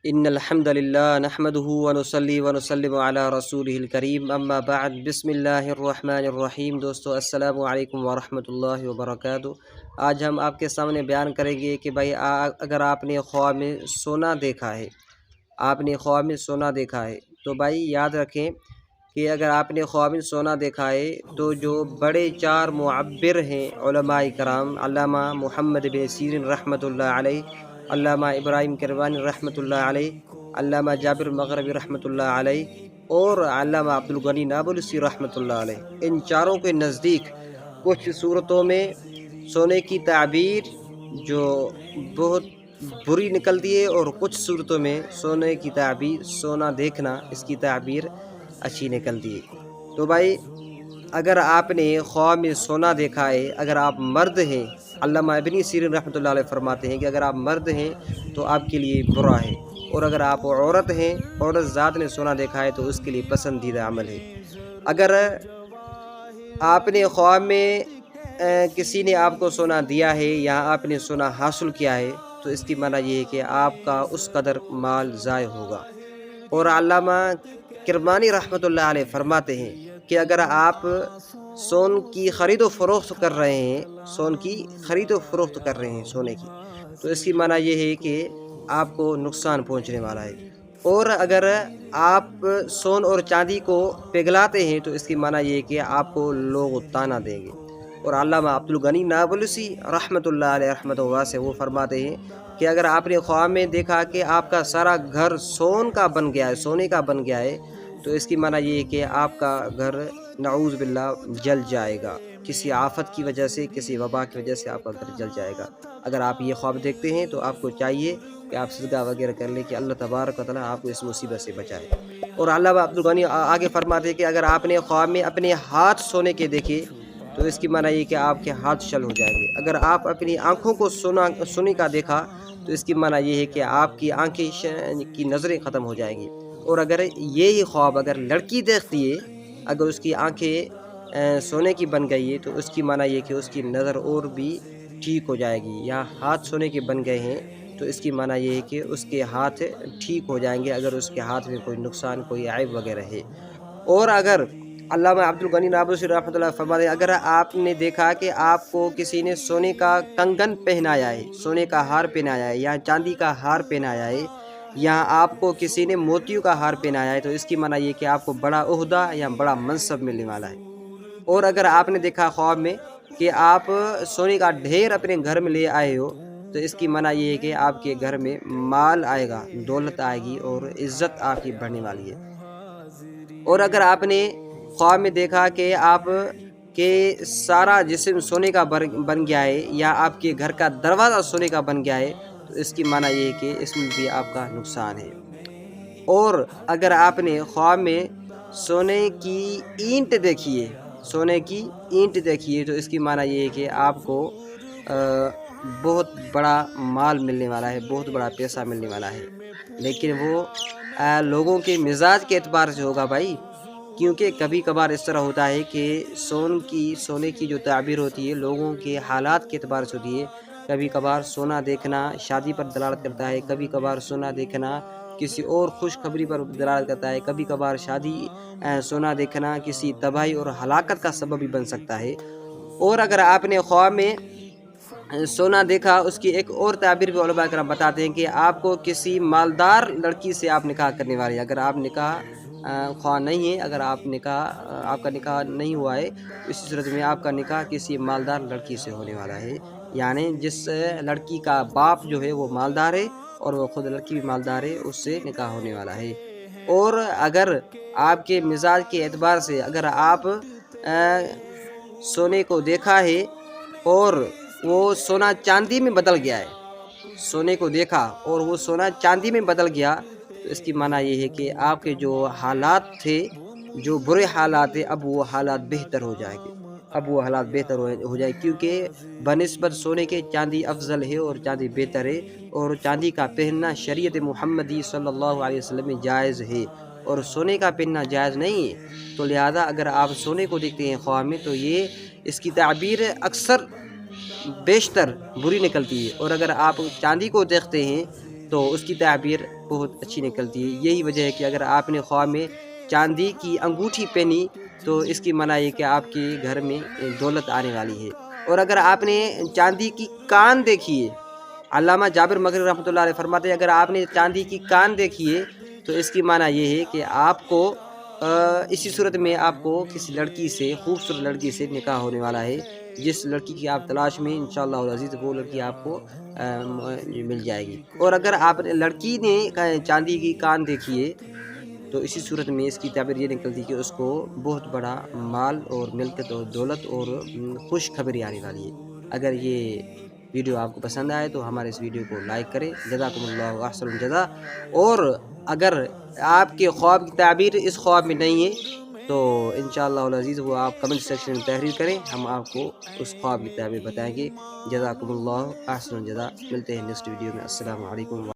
ان الحمد للہ نحمده ونصلی ونسلم علی رسولہ الکریم اما بعد بسم اللہ الرحمن الرحیم۔ دوستو السلام علیکم ورحمۃ اللہ وبرکاتہ۔ آج ہم آپ کے سامنے بیان کریں گے کہ بھائی اگر آپ نے خواب میں سونا دیکھا ہے، تو بھائی یاد رکھیں کہ اگر آپ نے خواب میں سونا دیکھا ہے تو جو بڑے چار معبر ہیں علماء کرام، علامہ محمد بن سیرین رحمۃ اللہ علیہ، علامہ ابراہیم کروانی رحمۃ اللہ علیہ، علامہ جابر مغربی رحمۃ اللہ علیہ اور علامہ عبدالغنی نابلسی رحمۃ اللہ علیہ، ان چاروں کے نزدیک کچھ صورتوں میں سونے کی تعبیر جو بہت بری نکلتی ہے اور کچھ صورتوں میں سونے کی تعبیر، سونا دیکھنا اس کی تعبیر اچھی نکلتی ہے۔ تو بھائی اگر آپ نے خواب میں سونا دیکھا ہے، اگر آپ مرد ہیں، علامہ ابن سیرین رحمۃ اللہ علیہ فرماتے ہیں کہ اگر آپ مرد ہیں تو آپ کے لیے برا ہے، اور اگر آپ عورت ہیں، عورت ذات نے سونا دیکھا ہے تو اس کے لیے پسندیدہ عمل ہے۔ اگر آپ نے خواب میں کسی نے آپ کو سونا دیا ہے یا آپ نے سونا حاصل کیا ہے تو اس کی معنی یہ ہے کہ آپ کا اس قدر مال ضائع ہوگا۔ اور علامہ کرمانی رحمۃ اللہ علیہ فرماتے ہیں کہ اگر آپ سون کی خرید و فروخت کر رہے ہیں، سونے کی، تو اس کی معنی یہ ہے کہ آپ کو نقصان پہنچنے والا ہے۔ اور اگر آپ سون اور چاندی کو پگھلاتے ہیں تو اس کی معنی یہ ہے کہ آپ کو لوگ تانا دیں گے۔ اور علامہ عبدالغنی نابلسی رحمۃ اللہ علیہ رحمۃ اللہ سے وہ فرماتے ہیں کہ اگر آپ نے خواب میں دیکھا کہ آپ کا سارا گھر سونے کا بن گیا ہے تو اس کی معنی یہ ہے کہ آپ کا گھر نعوذ باللہ جل جائے گا، کسی آفت کی وجہ سے، کسی وبا کی وجہ سے آپ کا گھر جل جائے گا۔ اگر آپ یہ خواب دیکھتے ہیں تو آپ کو چاہیے کہ آپ صدقہ وغیرہ کر لیں کہ اللہ تبارک و تعالیٰ آپ کو اس مصیبت سے بچائے۔ اور علامہ عبدالغنی آگے فرماتے ہیں کہ اگر آپ نے خواب میں اپنے ہاتھ سونے کے دیکھے تو اس کی معنی یہ کہ آپ کے ہاتھ شل ہو جائیں گے۔ اگر آپ اپنی آنکھوں کو سونے کا دیکھا تو اس کی معنی یہ ہے کہ آپ کی آنکھیں کی نظریں ختم ہو جائیں گی۔ اور اگر یہی خواب اگر لڑکی دیکھتی ہے، اگر اس کی آنکھیں سونے کی بن گئی ہے تو اس کی معنی یہ کہ اس کی نظر اور بھی ٹھیک ہو جائے گی۔ یا ہاتھ سونے کے بن گئے ہیں تو اس کی معنی یہ ہے کہ اس کے ہاتھ ٹھیک ہو جائیں گے اگر اس کے ہاتھ میں کوئی نقصان، کوئی عیب وغیرہ ہے۔ اور اگر علامہ عبدالغنی نابلسی رحمۃ اللہ فرماتے ہیں اگر آپ نے دیکھا کہ آپ کو کسی نے سونے کا کنگن پہنایا ہے، سونے کا ہار پہنایا ہے یا چاندی کا ہار پہنایا ہے، یا آپ کو کسی نے موتیوں کا ہار پہنایا ہے تو اس کی معنی یہ کہ آپ کو بڑا عہدہ یا بڑا منصب ملنے والا ہے۔ اور اگر آپ نے دیکھا خواب میں کہ آپ سونے کا ڈھیر اپنے گھر میں لے آئے ہو تو اس کی معنی یہ ہے کہ آپ کے گھر میں مال آئے گا، دولت آئے گی اور عزت آپ کی بڑھنے والی ہے۔ اور اگر آپ نے خواب میں دیکھا کہ آپ کے سارا جسم سونے کا بن گیا ہے یا آپ کے گھر کا دروازہ سونے کا بن گیا ہے تو اس کی معنی یہ ہے کہ اس میں بھی آپ کا نقصان ہے۔ اور اگر آپ نے خواب میں سونے کی اینٹ دیکھی ہے تو اس کی معنی یہ ہے کہ آپ کو بہت بڑا مال ملنے والا ہے، بہت بڑا پیسہ ملنے والا ہے، لیکن وہ لوگوں کے مزاج کے اعتبار سے ہوگا بھائی، کیونکہ کبھی کبھار اس طرح ہوتا ہے کہ سونے کی جو تعبیر ہوتی ہے لوگوں کے حالات کے اعتبار سے ہوتی ہے۔ کبھی کبھار سونا دیکھنا شادی پر دلالت کرتا ہے، کبھی کبھار سونا دیکھنا کسی اور خوشخبری پر دلالت کرتا ہے، کبھی کبھار سونا دیکھنا کسی تباہی اور ہلاکت کا سبب بھی بن سکتا ہے۔ اور اگر آپ نے خواب میں سونا دیکھا، اس کی ایک اور تعبیر بھی علماء کرام بتاتے ہیں کہ آپ کو کسی مالدار لڑکی سے آپ نکاح کرنے والے، اگر آپ نکاح خواہ نہیں ہے، اگر آپ کا نکاح نہیں ہوا ہے، اسی صورت میں آپ کا نکاح کسی مالدار لڑکی سے ہونے والا ہے، یعنی جس لڑکی کا باپ جو ہے وہ مالدار ہے اور وہ خود لڑکی بھی مالدار ہے، اس سے نکاح ہونے والا ہے۔ اور اگر آپ کے مزاج کے اعتبار سے اگر آپ سونے کو دیکھا ہے اور وہ سونا چاندی میں بدل گیا ہے، سونے کو دیکھا اور وہ سونا چاندی میں بدل گیا تو اس کی معنی یہ ہے کہ آپ کے جو حالات تھے، جو برے حالات تھے، اب وہ حالات بہتر ہو جائیں گے، کیونکہ بنسبت سونے کے چاندی افضل ہے اور چاندی بہتر ہے، اور چاندی کا پہننا شریعت محمدی صلی اللہ علیہ وسلم میں جائز ہے اور سونے کا پہننا جائز نہیں ہے۔ تو لہذا اگر آپ سونے کو دیکھتے ہیں خواب میں تو اس کی تعبیر اکثر بیشتر بری نکلتی ہے، اور اگر آپ چاندی کو دیکھتے ہیں تو اس کی تعبیر بہت اچھی نکلتی ہے. یہی وجہ ہے کہ اگر آپ نے خواب میں چاندی کی انگوٹھی پہنی تو اس کی معنی یہ کہ آپ کے گھر میں دولت آنے والی ہے. اور اگر آپ نے چاندی کی کان دیکھی ہے، علامہ جابر مغربی رحمۃ اللہ علیہ فرماتے ہیں اگر آپ نے چاندی کی کان دیکھی ہے تو اس کی معنی یہ ہے کہ آپ کو اسی صورت میں آپ کو کسی لڑکی سے، خوبصورت لڑکی سے نکاح ہونے والا ہے. جس لڑکی کی آپ تلاش میں انشاءاللہ العزیز وہ لڑکی آپ کو مل جائے گی. اور اگر آپ لڑکی نے چاندی کی کان دیکھی ہے تو اسی صورت میں اس کی تعبیر یہ نکلتی کہ اس کو بہت بڑا مال اور ملکت اور دولت اور خوش خبری آنے والی ہے. اگر یہ ویڈیو آپ کو پسند آئے تو ہمارے اس ویڈیو کو لائک کریں. جزاکم اللہ احسن الجزا. اور اگر آپ کے خواب کی تعبیر اس خواب میں نہیں ہے تو انشاءاللہ العزیز وہ آپ کمنٹ سیکشن میں تحریر کریں، ہم آپ کو اس خواب کی تعبیر بتائیں گے. جزاکم اللہ احسن الجزا. ملتے ہیں نیکسٹ ویڈیو میں. السلام علیکم.